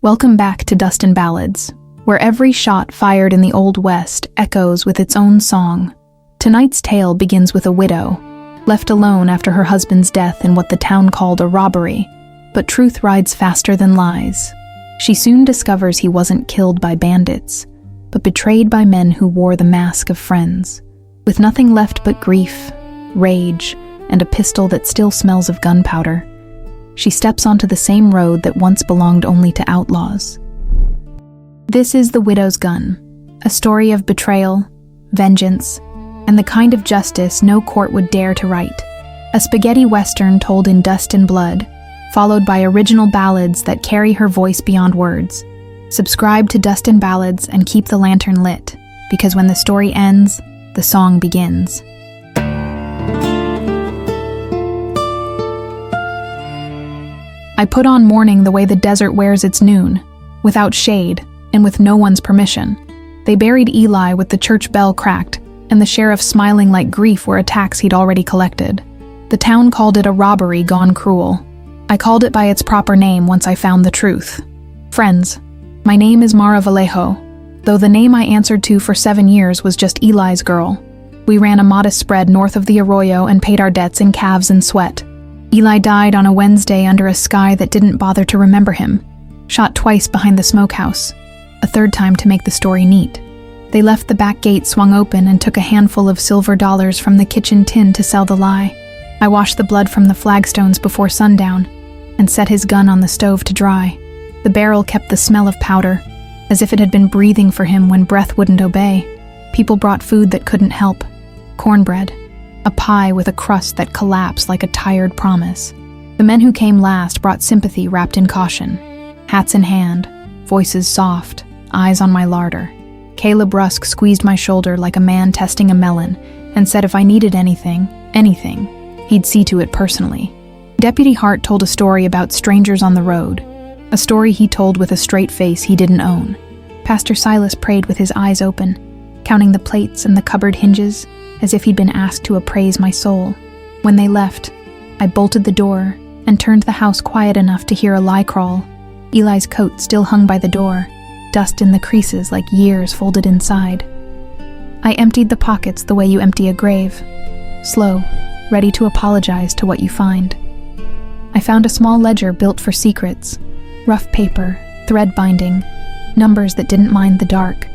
Welcome back to Dust Ballads, where every shot fired in the Old West echoes with its own song. Tonight's tale begins with a widow, left alone after her husband's death in what the town called a robbery, but truth rides faster than lies. She soon discovers he wasn't killed by bandits, but betrayed by men who wore the mask of friends. With nothing left but grief, rage, and a pistol that still smells of gunpowder, she steps onto the same road that once belonged only to outlaws. This is The Widow's Gun, a story of betrayal, vengeance, and the kind of justice no court would dare to write. A spaghetti western told in dust and blood, followed by original ballads that carry her voice beyond words. Subscribe to Dust Ballads and keep the lantern lit, because when the story ends, the song begins. I put on mourning the way the desert wears its noon, without shade and with no one's permission. They buried Eli with the church bell cracked and the sheriff smiling like grief were a tax he'd already collected. The town called it a robbery gone cruel. I called it by its proper name once I found the truth. Friends, my name is Mara Vallejo, though the name I answered to for 7 years was just Eli's girl. We ran a modest spread north of the arroyo and paid our debts in calves and sweat. Eli died on a Wednesday under a sky that didn't bother to remember him, shot twice behind the smokehouse, a third time to make the story neat. They left the back gate swung open and took a handful of silver dollars from the kitchen tin to sell the lie. I washed the blood from the flagstones before sundown and set his gun on the stove to dry. The barrel kept the smell of powder, as if it had been breathing for him when breath wouldn't obey. People brought food that couldn't help. Cornbread. A pie with a crust that collapsed like a tired promise. The men who came last brought sympathy wrapped in caution. Hats in hand, voices soft, eyes on my larder. Caleb Rusk squeezed my shoulder like a man testing a melon and said if I needed anything, he'd see to it personally. Deputy Hart told a story about strangers on the road, a story he told with a straight face he didn't own. Pastor Silas prayed with his eyes open, counting the plates and the cupboard hinges, as if he'd been asked to appraise my soul. When they left, I bolted the door and turned the house quiet enough to hear a lie crawl. Eli's coat still hung by the door, dust in the creases like years folded inside. I emptied the pockets the way you empty a grave, slow, ready to apologize to what you find. I found a small ledger built for secrets, rough paper, thread binding, numbers that didn't mind the dark.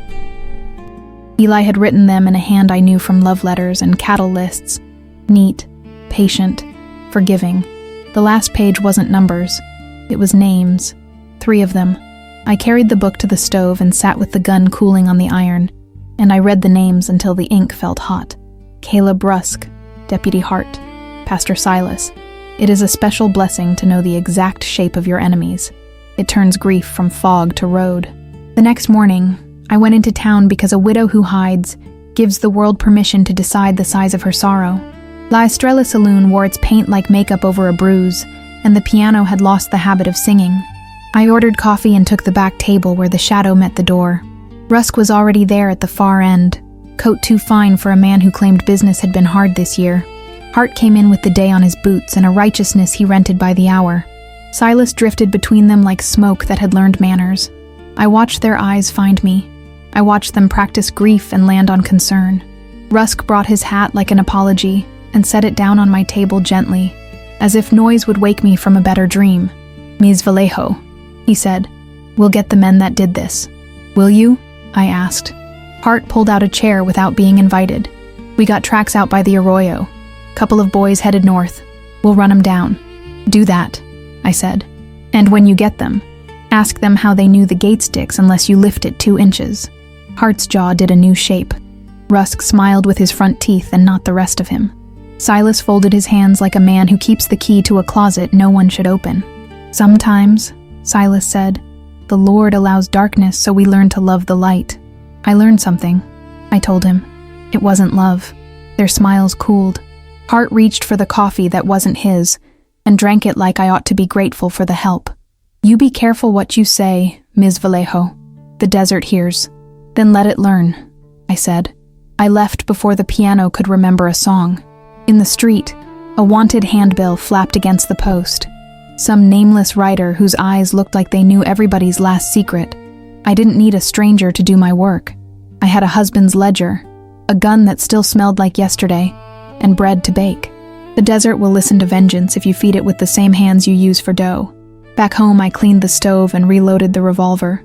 Eli had written them in a hand I knew from love letters and cattle lists. Neat, patient, forgiving. The last page wasn't numbers. It was names. 3 of them. I carried the book to the stove and sat with the gun cooling on the iron, and I read the names until the ink felt hot. Caleb Rusk, Deputy Hart, Pastor Silas. It is a special blessing to know the exact shape of your enemies. It turns grief from fog to road. The next morning, I went into town because a widow who hides gives the world permission to decide the size of her sorrow. La Estrella Saloon wore its paint like makeup over a bruise, and the piano had lost the habit of singing. I ordered coffee and took the back table where the shadow met the door. Rusk was already there at the far end, coat too fine for a man who claimed business had been hard this year. Hart came in with the day on his boots and a righteousness he rented by the hour. Silas drifted between them like smoke that had learned manners. I watched their eyes find me. I watched them practice grief and land on concern. Rusk brought his hat like an apology and set it down on my table gently, as if noise would wake me from a better dream. Ms. Vallejo, he said, we'll get the men that did this. Will you? I asked. Hart pulled out a chair without being invited. We got tracks out by the arroyo. Couple of boys headed north. We'll run them down. Do that, I said. And when you get them, ask them how they knew the gate sticks unless you lift it 2 inches. Hart's jaw did a new shape. Rusk smiled with his front teeth and not the rest of him. Silas folded his hands like a man who keeps the key to a closet no one should open. Sometimes, Silas said, the Lord allows darkness so we learn to love the light. I learned something, I told him. It wasn't love. Their smiles cooled. Hart reached for the coffee that wasn't his and drank it like I ought to be grateful for the help. You be careful what you say, Ms. Vallejo. The desert hears. Then let it learn, I said. I left before the piano could remember a song. In the street, a wanted handbill flapped against the post. Some nameless writer whose eyes looked like they knew everybody's last secret. I didn't need a stranger to do my work. I had a husband's ledger, a gun that still smelled like yesterday, and bread to bake. The desert will listen to vengeance if you feed it with the same hands you use for dough. Back home, I cleaned the stove and reloaded the revolver,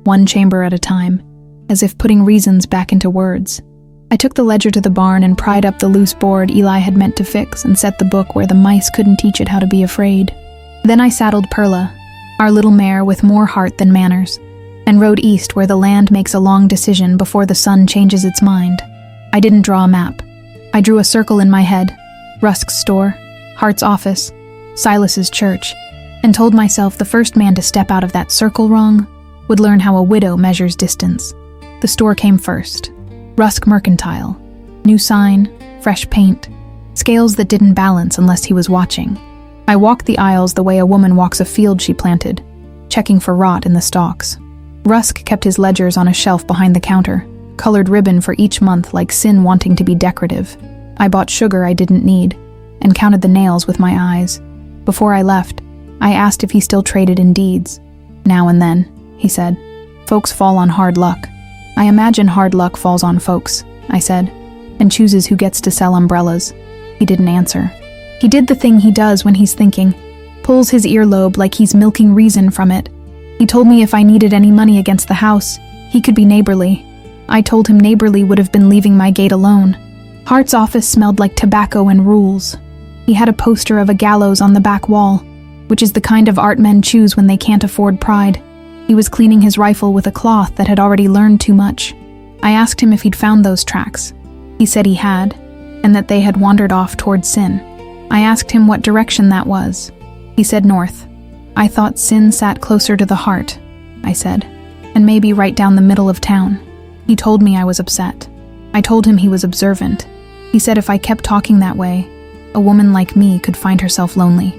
one chamber at a time, as if putting reasons back into words. I took the ledger to the barn and pried up the loose board Eli had meant to fix and set the book where the mice couldn't teach it how to be afraid. Then I saddled Perla, our little mare with more heart than manners, and rode east where the land makes a long decision before the sun changes its mind. I didn't draw a map. I drew a circle in my head, Rusk's store, Hart's office, Silas's church, and told myself the first man to step out of that circle wrong would learn how a widow measures distance. The store came first. Rusk Mercantile. New sign, fresh paint, scales that didn't balance unless he was watching. I walked the aisles the way a woman walks a field she planted, checking for rot in the stalks. Rusk kept his ledgers on a shelf behind the counter, colored ribbon for each month like sin wanting to be decorative. I bought sugar I didn't need, and counted the nails with my eyes. Before I left, I asked if he still traded in deeds. Now and then, he said. Folks fall on hard luck. I imagine hard luck falls on folks, I said, and chooses who gets to sell umbrellas. He didn't answer. He did the thing he does when he's thinking, pulls his earlobe like he's milking reason from it. He told me if I needed any money against the house, he could be neighborly. I told him neighborly would have been leaving my gate alone. Hart's office smelled like tobacco and rules. He had a poster of a gallows on the back wall, which is the kind of art men choose when they can't afford pride. He was cleaning his rifle with a cloth that had already learned too much. I asked him if he'd found those tracks. He said he had, and that they had wandered off toward sin. I asked him what direction that was. He said north. I thought sin sat closer to the heart, I said, and maybe right down the middle of town. He told me I was upset. I told him he was observant. He said if I kept talking that way, a woman like me could find herself lonely.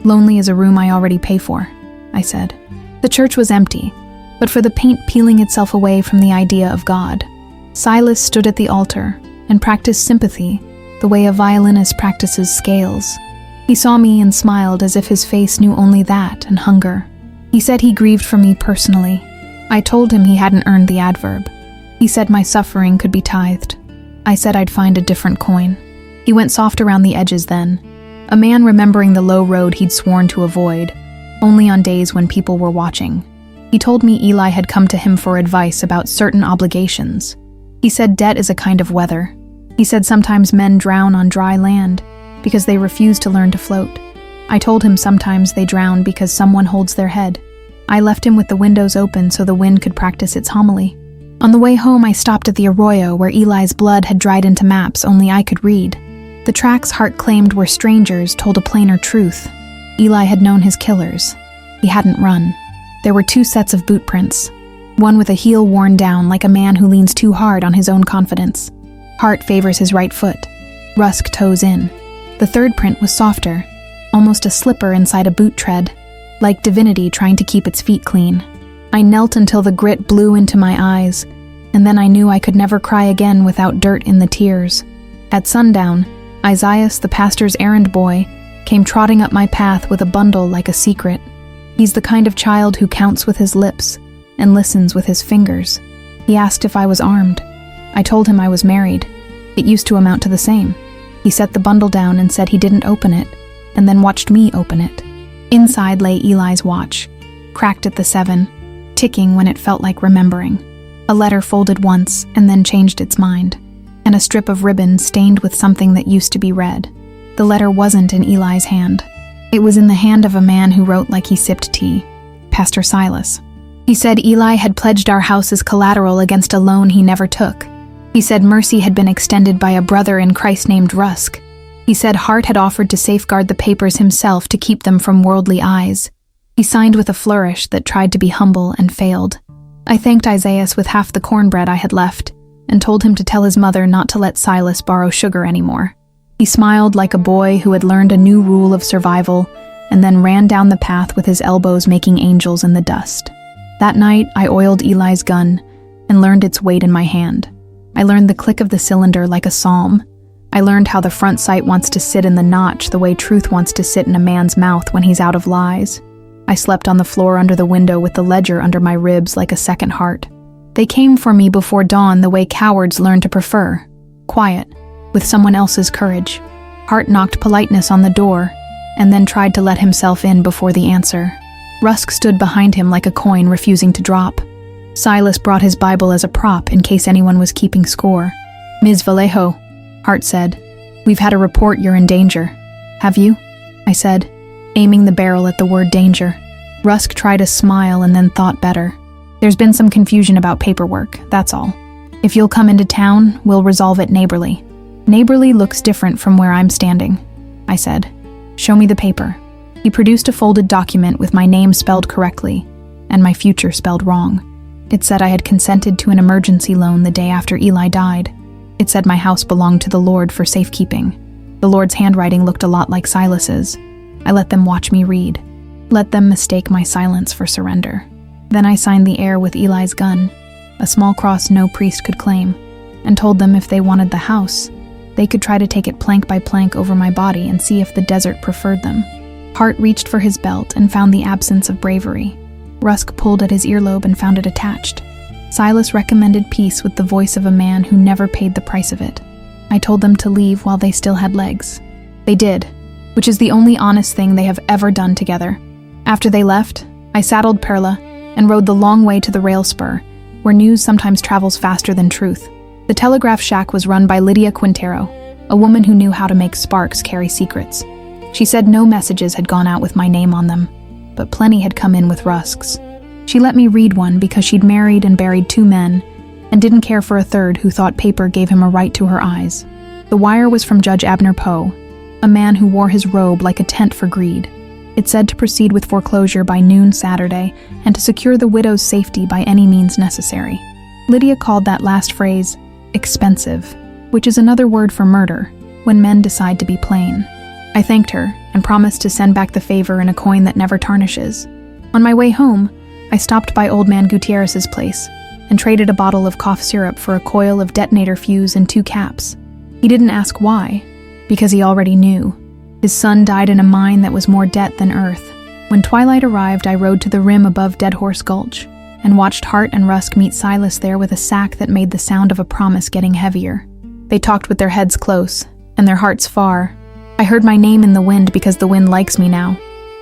Lonely is a room I already pay for, I said. The church was empty, but for the paint peeling itself away from the idea of God. Silas stood at the altar and practiced sympathy the way a violinist practices scales. He saw me and smiled as if his face knew only that and hunger. He said he grieved for me personally. I told him he hadn't earned the adverb. He said my suffering could be tithed. I said I'd find a different coin. He went soft around the edges then, a man remembering the low road he'd sworn to avoid, only on days when people were watching. He told me Eli had come to him for advice about certain obligations. He said debt is a kind of weather. He said sometimes men drown on dry land because they refuse to learn to float. I told him sometimes they drown because someone holds their head. I left him with the windows open so the wind could practice its homily. On the way home, I stopped at the arroyo where Eli's blood had dried into maps only I could read. The tracks Hart claimed were strangers told a plainer truth. Eli had known his killers. He hadn't run. There were 2 sets of boot prints, one with a heel worn down like a man who leans too hard on his own confidence. Hart favors his right foot. Rusk toes in. The 3rd print was softer, almost a slipper inside a boot tread, like divinity trying to keep its feet clean. I knelt until the grit blew into my eyes, and then I knew I could never cry again without dirt in the tears. At sundown, Isaias, the pastor's errand boy, came trotting up my path with a bundle like a secret. He's the kind of child who counts with his lips and listens with his fingers. He asked if I was armed. I told him I was married. It used to amount to the same. He set the bundle down and said he didn't open it, and then watched me open it. Inside lay Eli's watch, cracked at the 7, ticking when it felt like remembering. A letter folded once and then changed its mind, and a strip of ribbon stained with something that used to be red. The letter wasn't in Eli's hand. It was in the hand of a man who wrote like he sipped tea, Pastor Silas. He said Eli had pledged our house as collateral against a loan he never took. He said mercy had been extended by a brother in Christ named Rusk. He said Hart had offered to safeguard the papers himself to keep them from worldly eyes. He signed with a flourish that tried to be humble and failed. I thanked Isaias with half the cornbread I had left and told him to tell his mother not to let Silas borrow sugar anymore. He smiled like a boy who had learned a new rule of survival and then ran down the path with his elbows making angels in the dust. That night, I oiled Eli's gun and learned its weight in my hand. I learned the click of the cylinder like a psalm. I learned how the front sight wants to sit in the notch the way truth wants to sit in a man's mouth when he's out of lies. I slept on the floor under the window with the ledger under my ribs like a second heart. They came for me before dawn the way cowards learn to prefer. Quiet, with someone else's courage. Hart knocked politeness on the door, and then tried to let himself in before the answer. Rusk stood behind him like a coin refusing to drop. Silas brought his Bible as a prop in case anyone was keeping score. "Ms. Vallejo," Hart said, "we've had a report you're in danger." "Have you?" I said, aiming the barrel at the word danger. Rusk tried a smile and then thought better. "There's been some confusion about paperwork, that's all. If you'll come into town, we'll resolve it neighborly." "Neighborly looks different from where I'm standing," I said. "Show me the paper." He produced a folded document with my name spelled correctly, and my future spelled wrong. It said I had consented to an emergency loan the day after Eli died. It said my house belonged to the Lord for safekeeping. The Lord's handwriting looked a lot like Silas's. I let them watch me read. Let them mistake my silence for surrender. Then I signed the heir with Eli's gun, a small cross no priest could claim, and told them if they wanted the house, they could try to take it plank by plank over my body and see if the desert preferred them. Hart reached for his belt and found the absence of bravery. Rusk pulled at his earlobe and found it attached. Silas recommended peace with the voice of a man who never paid the price of it. I told them to leave while they still had legs. They did, which is the only honest thing they have ever done together. After they left, I saddled Perla and rode the long way to the rail spur, where news sometimes travels faster than truth. The telegraph shack was run by Lydia Quintero, a woman who knew how to make sparks carry secrets. She said no messages had gone out with my name on them, but plenty had come in with Rusk's. She let me read one because she'd married and buried 2 men and didn't care for a third who thought paper gave him a right to her eyes. The wire was from Judge Abner Poe, a man who wore his robe like a tent for greed. It said to proceed with foreclosure by noon Saturday and to secure the widow's safety by any means necessary. Lydia called that last phrase expensive, which is another word for murder, when men decide to be plain. I thanked her and promised to send back the favor in a coin that never tarnishes. On my way home, I stopped by Old Man Gutierrez's place and traded a bottle of cough syrup for a coil of detonator fuse and 2 caps. He didn't ask why, because he already knew. His son died in a mine that was more debt than earth. When twilight arrived, I rode to the rim above Dead Horse Gulch and watched Hart and Rusk meet Silas there with a sack that made the sound of a promise getting heavier. They talked with their heads close and their hearts far. I heard my name in the wind because the wind likes me now.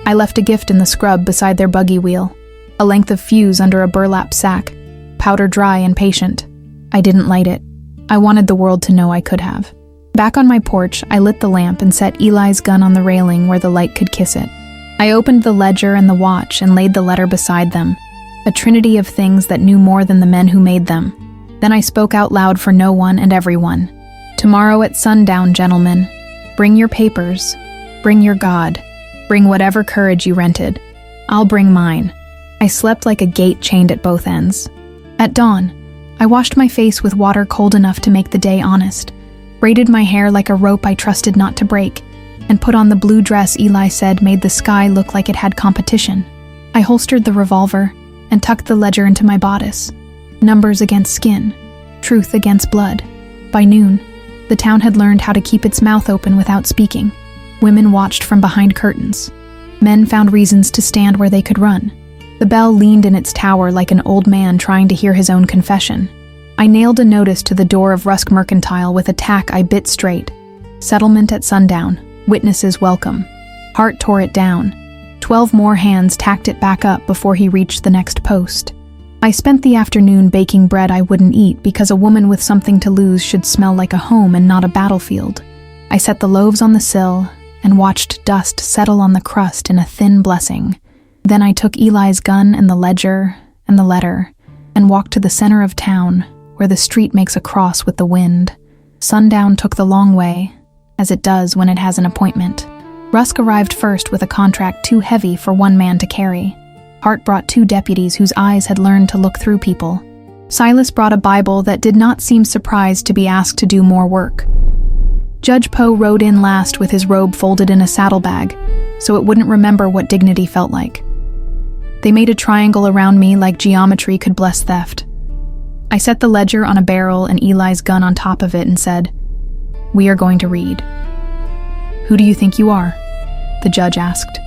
I left a gift in the scrub beside their buggy wheel, a length of fuse under a burlap sack, powder dry and patient. I didn't light it. I wanted the world to know I could have. Back on my porch, I lit the lamp and set Eli's gun on the railing where the light could kiss it. I opened the ledger and the watch and laid the letter beside them, a trinity of things that knew more than the men who made them. Then I spoke out loud for no one and everyone. "Tomorrow at sundown, gentlemen, bring your papers, bring your God, bring whatever courage you rented. I'll bring mine." I slept like a gate chained at both ends. At dawn, I washed my face with water cold enough to make the day honest, braided my hair like a rope I trusted not to break, and put on the blue dress Eli said made the sky look like it had competition. I holstered the revolver and tucked the ledger into my bodice. Numbers against skin, truth against blood. By noon, the town had learned how to keep its mouth open without speaking. Women watched from behind curtains. Men found reasons to stand where they could run. The bell leaned in its tower like an old man trying to hear his own confession. I nailed a notice to the door of Rusk Mercantile with a tack I bit straight. Settlement at sundown. Witnesses welcome. Hart tore it down. 12 more hands tacked it back up before he reached the next post. I spent the afternoon baking bread I wouldn't eat because a woman with something to lose should smell like a home and not a battlefield. I set the loaves on the sill and watched dust settle on the crust in a thin blessing. Then I took Eli's gun and the ledger and the letter and walked to the center of town, where the street makes a cross with the wind. Sundown took the long way, as it does when it has an appointment. Rusk arrived first with a contract too heavy for one man to carry. Hart brought 2 deputies whose eyes had learned to look through people. Silas brought a Bible that did not seem surprised to be asked to do more work. Judge Poe rode in last with his robe folded in a saddlebag, so it wouldn't remember what dignity felt like. They made a triangle around me like geometry could bless theft. I set the ledger on a barrel and Eli's gun on top of it and said, We are going to read. Who do you think you are? The judge asked.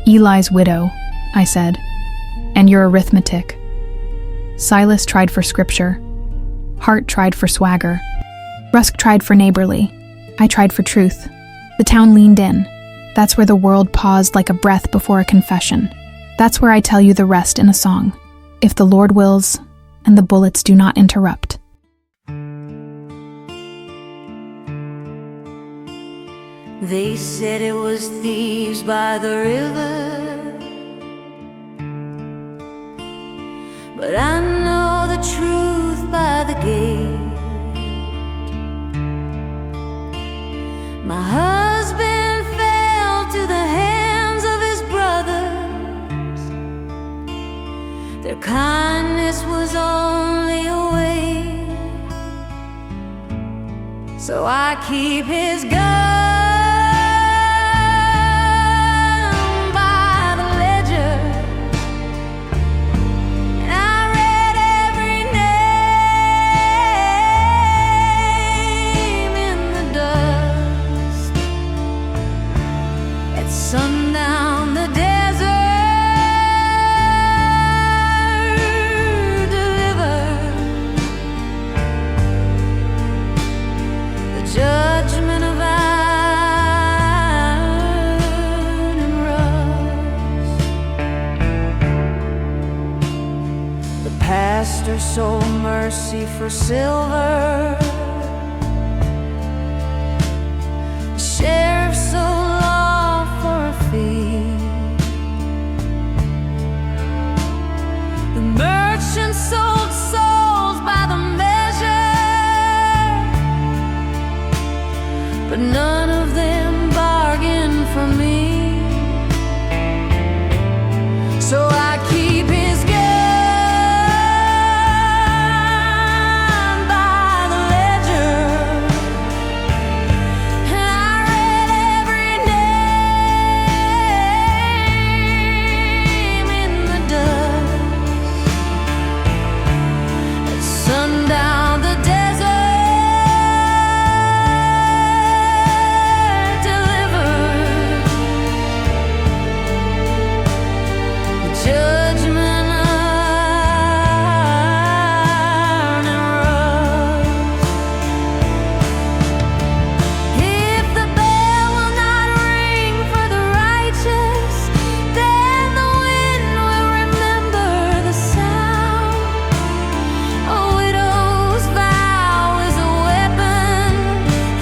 Eli's widow, I said. And your arithmetic. Silas tried for scripture. Hart tried for swagger. Rusk tried for neighborly. I tried for truth. The town leaned in. That's where the world paused like a breath before a confession. That's where I tell you the rest in a song. If the Lord wills, and the bullets do not interrupt. They said it was thieves by the river, but I know the truth by the gate. My husband fell to the hands of his brothers. Their kindness was only a way, so I keep his gun. Sundown, the desert delivered the judgment of iron and rust. The pastor sold mercy for silver. The sheriff sold merchants sold souls by the measure, but none of them bargained for me. So I keep his gun by the ledger, and I read every name in the dust. Sundown, the desert delivered the judgment of iron and rust. If the bell will not ring for the righteous, then the wind will remember the sound. A widow's vow is a weapon,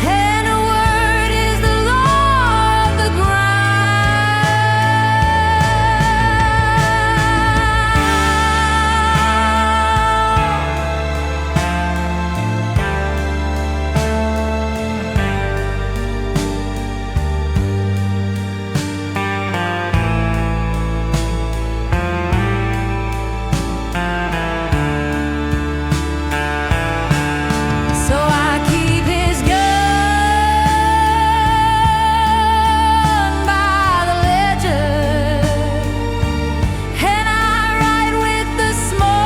and a word is the law of the So I keep his gun by the ledger, and I ride with the smoke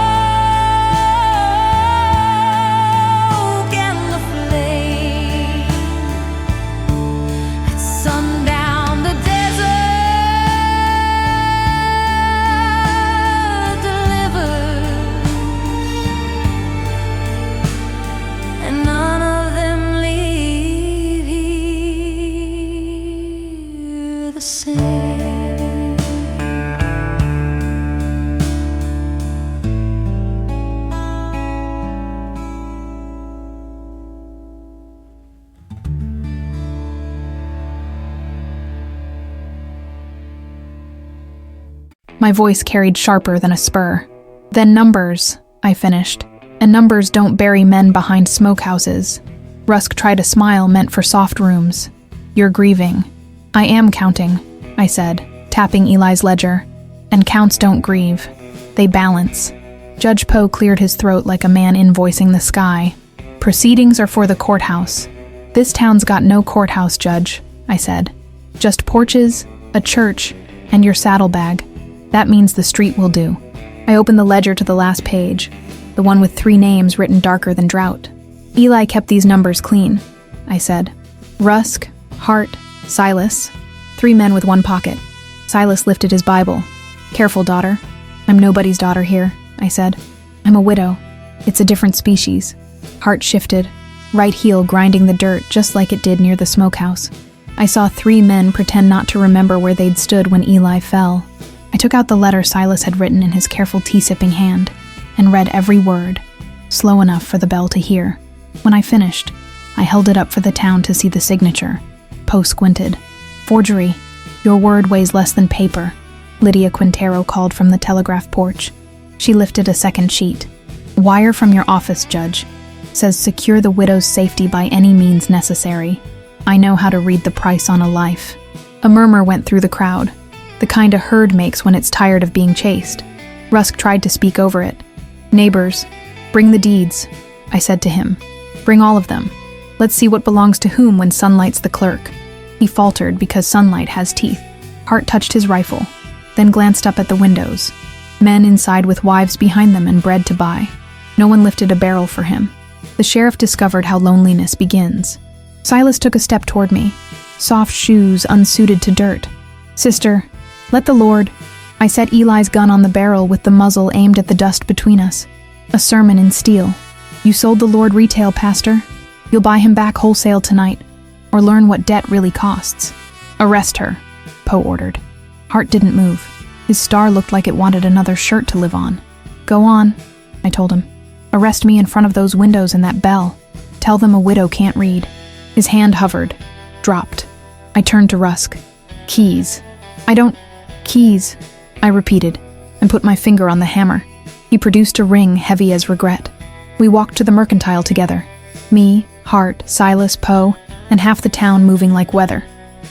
and the flame. At sundown, the desert delivered, and none of them leave here the same. My voice carried sharper than a spur. Then numbers, I finished. And numbers don't bury men behind smokehouses. Rusk tried a smile meant for soft rooms. You're grieving. I am counting, I said, tapping Eli's ledger. And counts don't grieve. They balance. Judge Poe cleared his throat like a man invoicing the sky. Proceedings are for the courthouse. This town's got no courthouse, Judge, I said. Just porches, a church, and your saddlebag. That means the street will do. I opened the ledger to the last page, the one with 3 names written darker than drought. Eli kept these numbers clean. I said. Rusk, Hart, Silas. 3 men with 1 pocket. Silas lifted his Bible. Careful, daughter. I'm nobody's daughter here, I said. I'm a widow. It's a different species. Hart shifted, right heel grinding the dirt just like it did near the smokehouse. I saw 3 men pretend not to remember where they'd stood when Eli fell. I took out the letter Silas had written in his careful tea-sipping hand and read every word, slow enough for the bell to hear. When I finished, I held it up for the town to see the signature. Poe squinted. Forgery. Your word weighs less than paper, Lydia Quintero called from the telegraph porch. She lifted a second sheet. Wire from your office, Judge. Says secure the widow's safety by any means necessary. I know how to read the price on a life. A murmur went through the crowd, the kind a herd makes when it's tired of being chased. Rusk tried to speak over it. Neighbors, bring the deeds, I said to him. Bring all of them. Let's see what belongs to whom when Sunlight's the clerk. He faltered because Sunlight has teeth. Hart touched his rifle, then glanced up at the windows. Men inside with wives behind them and bread to buy. No one lifted a barrel for him. The sheriff discovered how loneliness begins. Silas took a step toward me, soft shoes unsuited to dirt. Sister, let the Lord. I set Eli's gun on the barrel with the muzzle aimed at the dust between us. A sermon in steel. You sold the Lord retail, Pastor. You'll buy him back wholesale tonight, or learn what debt really costs. Arrest her, Poe ordered. Hart didn't move. His star looked like it wanted another shirt to live on. Go on, I told him. Arrest me in front of those windows and that bell. Tell them a widow can't read. His hand hovered, dropped. I turned to Rusk. Keys. Keys, I repeated, and put my finger on the hammer. He produced a ring heavy as regret. We walked to the mercantile together. Me, Hart, Silas, Poe, and half the town moving like weather.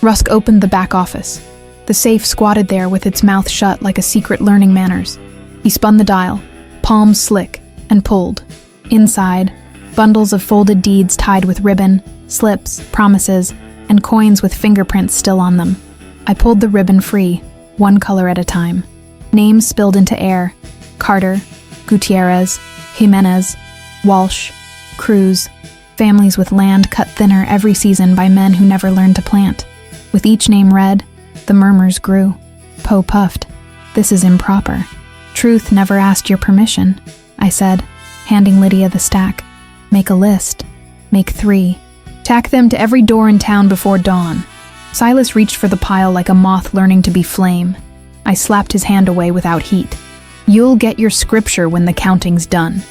Rusk opened the back office. The safe squatted there with its mouth shut like a secret learning manners. He spun the dial, palms slick, and pulled. Inside, bundles of folded deeds tied with ribbon, slips, promises, and coins with fingerprints still on them. I pulled the ribbon free, 1 color at a time. Names spilled into air. Carter, Gutierrez, Jimenez, Walsh, Cruz. Families with land cut thinner every season by men who never learned to plant. With each name read, the murmurs grew. Poe puffed. This is improper. Truth never asked your permission, I said, handing Lydia the stack. Make a list. Make 3. Tack them to every door in town before dawn. Silas reached for the pile like a moth learning to be flame. I slapped his hand away without heat. You'll get your scripture when the counting's done.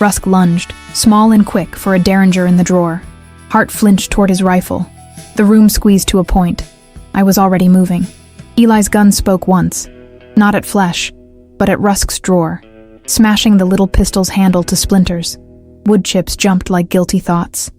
Rusk lunged, small and quick for a derringer in the drawer. Hart flinched toward his rifle. The room squeezed to a point. I was already moving. Eli's gun spoke once, not at flesh, but at Rusk's drawer, smashing the little pistol's handle to splinters. Wood chips jumped like guilty thoughts.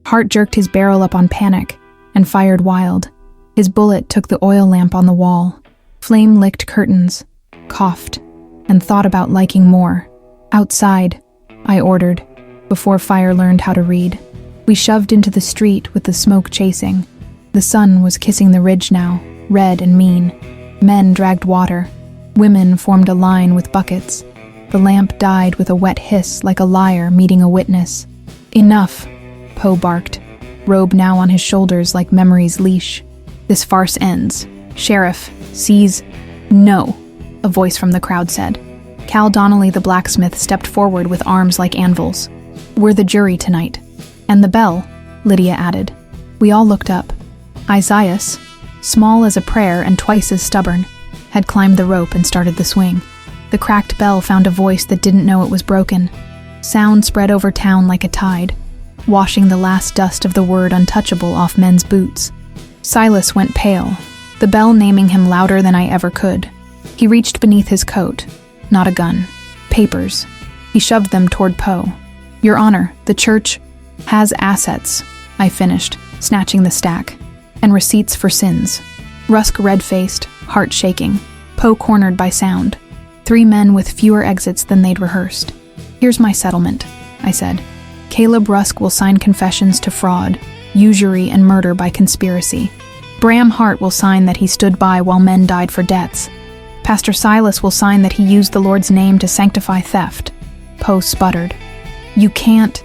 Hart jerked his barrel up on panic and fired wild. His bullet took the oil lamp on the wall. Flame licked curtains, coughed, and thought about liking more. Outside, I ordered, before fire learned how to read. We shoved into the street with the smoke chasing. The sun was kissing the ridge now, red and mean. Men dragged water. Women formed a line with buckets. The lamp died with a wet hiss like a liar meeting a witness. Enough, Poe barked, robe now on his shoulders like memory's leash. This farce ends. Sheriff, seize. No, a voice from the crowd said. Cal Donnelly the blacksmith stepped forward with arms like anvils. We're the jury tonight. And the bell, Lydia added. We all looked up. Isaias, small as a prayer and twice as stubborn, had climbed the rope and started the swing. The cracked bell found a voice that didn't know it was broken. Sound spread over town like a tide, washing the last dust of the word untouchable off men's boots. Silas went pale, the bell naming him louder than I ever could. He reached beneath his coat. Not a gun. Papers. He shoved them toward Poe. Your Honor, the church has assets, I finished, snatching the stack, and receipts for sins. Rusk red-faced, heart shaking, Poe cornered by sound. 3 men with fewer exits than they'd rehearsed. Here's my settlement, I said. Caleb Rusk will sign confessions to fraud, usury, and murder by conspiracy. Bram Hart will sign that he stood by while men died for debts. Pastor Silas will sign that he used the Lord's name to sanctify theft. Poe sputtered. You can't.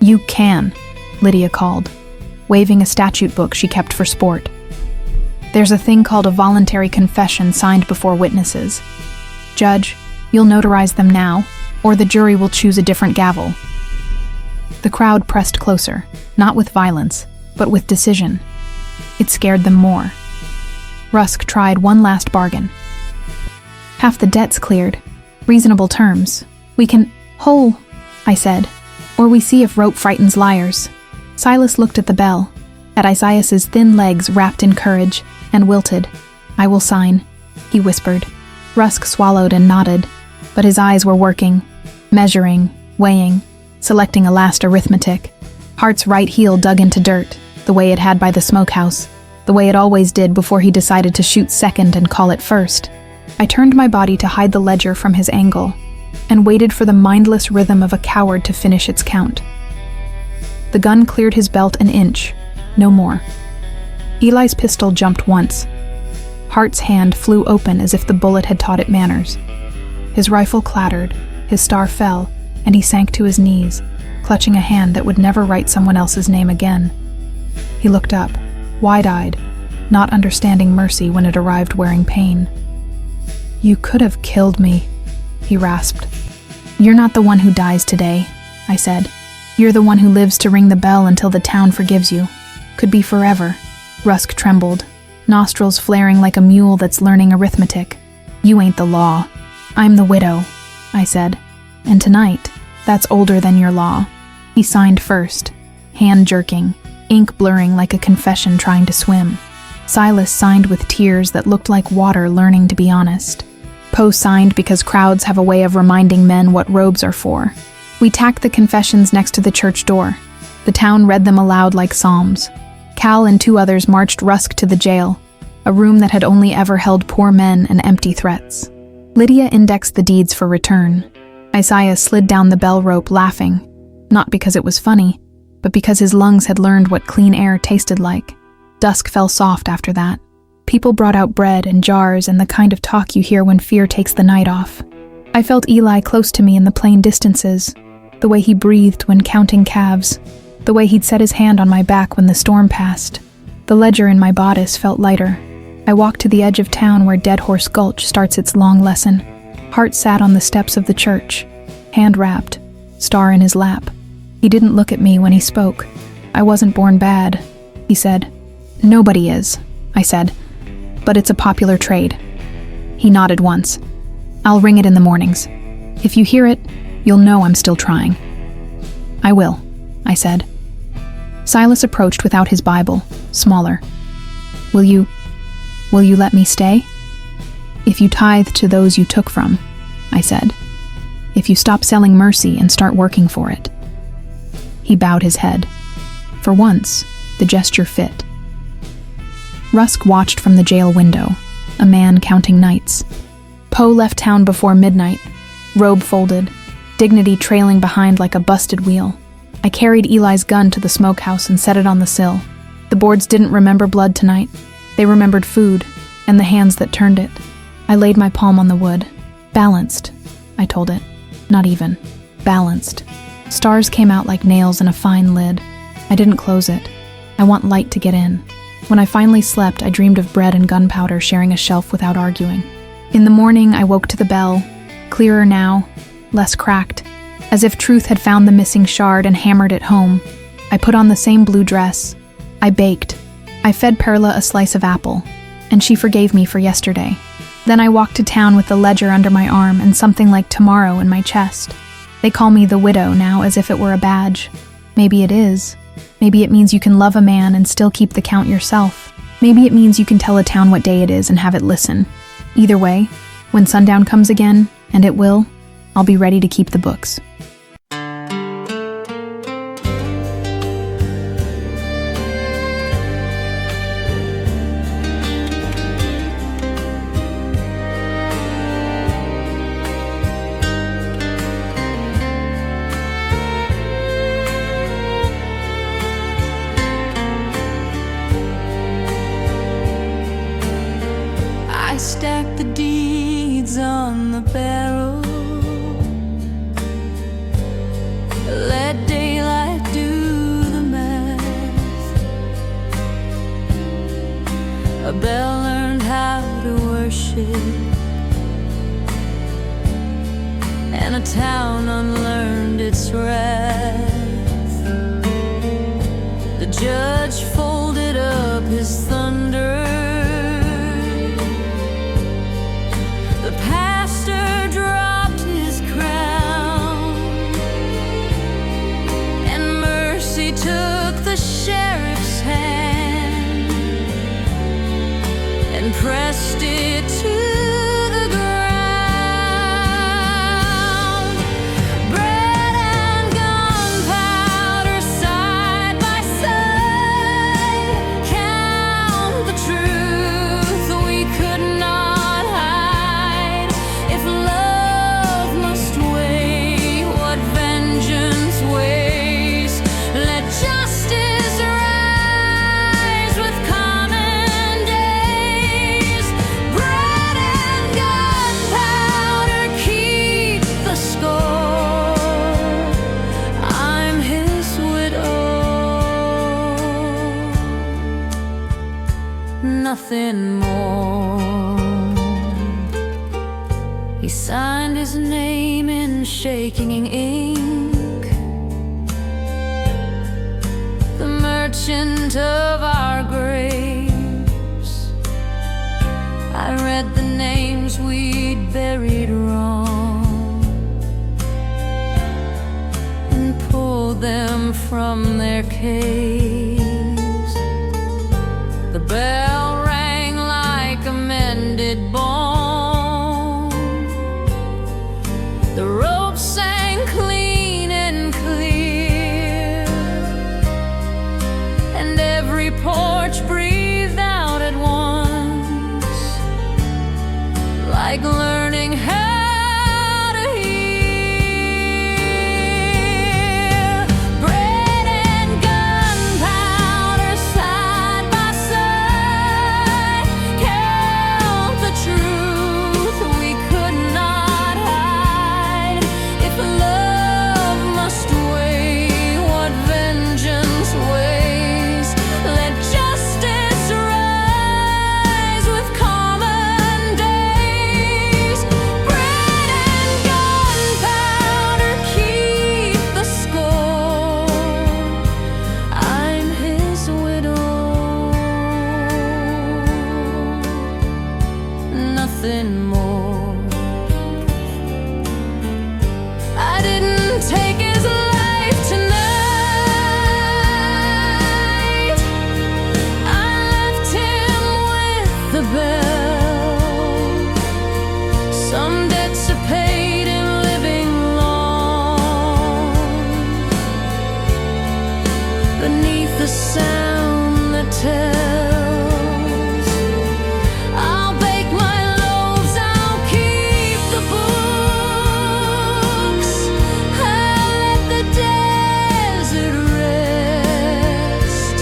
You can, Lydia called. waving a statute book she kept for sport. "There's a thing called a voluntary confession signed before witnesses. Judge, you'll notarize them now, or the jury will choose a different gavel." The crowd pressed closer, not with violence, but with decision. It scared them more. Rusk tried one last bargain. "Half the debt's cleared. Reasonable terms. We can whole," I said, "or we see if rope frightens liars." Silas looked at the bell, at Isaiah's thin legs wrapped in courage, and wilted. "I will sign," he whispered. Rusk swallowed and nodded, but his eyes were working, measuring, weighing, selecting a last arithmetic. Hart's right heel dug into dirt, the way it had by the smokehouse, the way it always did before he decided to shoot second and call it first. I turned my body to hide the ledger from his angle, and waited for the mindless rhythm of a coward to finish its count. The gun cleared his belt an inch, no more. Eli's pistol jumped once. Hart's hand flew open as if the bullet had taught it manners. His rifle clattered, his star fell, and he sank to his knees, clutching a hand that would never write someone else's name again. He looked up, wide-eyed, not understanding mercy when it arrived wearing pain. "You could have killed me," he rasped. "You're not the one who dies today," I said. "You're the one who lives to ring the bell until the town forgives you. Could be forever." Rusk trembled, nostrils flaring like a mule that's learning arithmetic. "You ain't the law. I'm the widow," I said. "And tonight, that's older than your law." He signed first, hand jerking, ink blurring like a confession trying to swim. Silas signed with tears that looked like water learning to be honest. Poe signed because crowds have a way of reminding men what robes are for. We tacked the confessions next to the church door. The town read them aloud like psalms. Cal and 2 others marched Rusk to the jail, a room that had only ever held poor men and empty threats. Lydia indexed the deeds for return. Isaiah slid down the bell rope laughing, not because it was funny, but because his lungs had learned what clean air tasted like. Dusk fell soft after that. People brought out bread and jars and the kind of talk you hear when fear takes the night off. I felt Eli close to me in the plain distances, the way he breathed when counting calves, the way he'd set his hand on my back when the storm passed. The ledger in my bodice felt lighter. I walked to the edge of town where Dead Horse Gulch starts its long lesson. Hart sat on the steps of the church, hand wrapped, star in his lap. He didn't look at me when he spoke. "I wasn't born bad," he said. "Nobody is," I said, "but it's a popular trade." He nodded once. "I'll ring it in the mornings. If you hear it, you'll know I'm still trying." "I will," I said. Silas approached without his Bible, smaller. Will you let me stay?" "If you tithe to those you took from," I said. "If you stop selling mercy and start working for it." He bowed his head. For once, the gesture fit. Rusk watched from the jail window, a man counting nights. Poe left town before midnight, robe folded, dignity trailing behind like a busted wheel. I carried Eli's gun to the smokehouse and set it on the sill. The boards didn't remember blood tonight. They remembered food, and the hands that turned it. I laid my palm on the wood. "Balanced," I told it. Not even. Balanced. Stars came out like nails in a fine lid. I didn't close it. I want light to get in. When I finally slept, I dreamed of bread and gunpowder sharing a shelf without arguing. In the morning, I woke to the bell, clearer now, less cracked, as if truth had found the missing shard and hammered it home. I put on the same blue dress. I baked. I fed Perla a slice of apple, and she forgave me for yesterday. Then I walked to town with the ledger under my arm and something like tomorrow in my chest. They call me the widow now as if it were a badge. Maybe it is. Maybe it means you can love a man and still keep the count yourself. Maybe it means you can tell a town what day it is and have it listen. Either way, when sundown comes again, and it will, I'll be ready to keep the books. I stacked the deeds on the barrel, town unlearned its wrath. The judge folded up his thunder. The pastor dropped his crown, and mercy took the sheriff's hand and pressed it to the ground. Bread and gunpowder side by side. Count the truth we could not hide. If love must weigh what vengeance weighs, let justice rise with common days. Bread and gunpowder keep the score. I'm his widow. Nothing more. He signed his name in shaking ink. The merchant of our graves. I read the names we'd buried wrong and pulled them from their caves. The bell rang like a mended bone. The rope sang clean and clear, and every porch breathed out at once, like learning how to hear. Bread and gunpowder side by side. Count the truth we could not hide. If love must weigh what vengeance weighs, let justice rise with common days. Bread and gunpowder keep the score. I'm his widow. Nothing more. I didn't take his life tonight. I left him with the bell. Some debts are paid in living long. Beneath the sound that tells, I'll bake my loaves, I'll keep the books. I'll let the desert rest.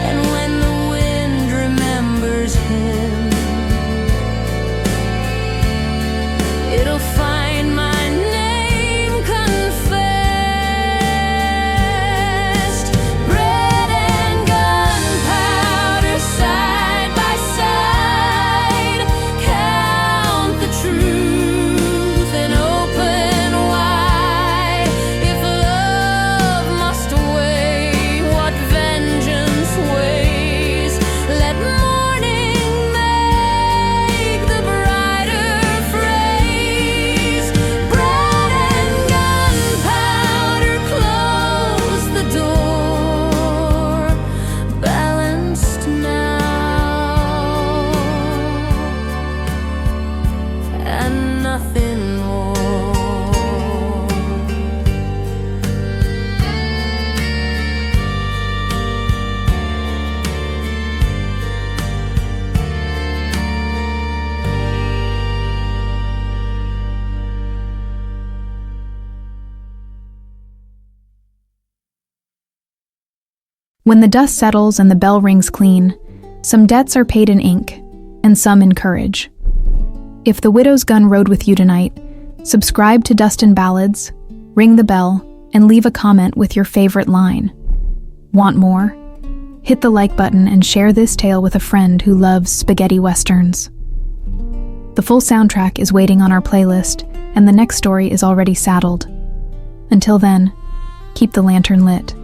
And when the wind remembers him, it'll find my name confessed. Bread and gunpowder side by side. Count the truth and open wide. If love must weigh what vengeance weighs, let mourning make the brighter phrase. Bread and gunpowder close the door. Balanced now, and nothing more. When the dust settles and the bell rings clean, some debts are paid in ink, and some in courage. If the widow's gun rode with you tonight, subscribe to Dust Ballads, ring the bell, and leave a comment with your favorite line. Want more? Hit the like button and share this tale with a friend who loves spaghetti westerns. The full soundtrack is waiting on our playlist, and the next story is already saddled. Until then, keep the lantern lit.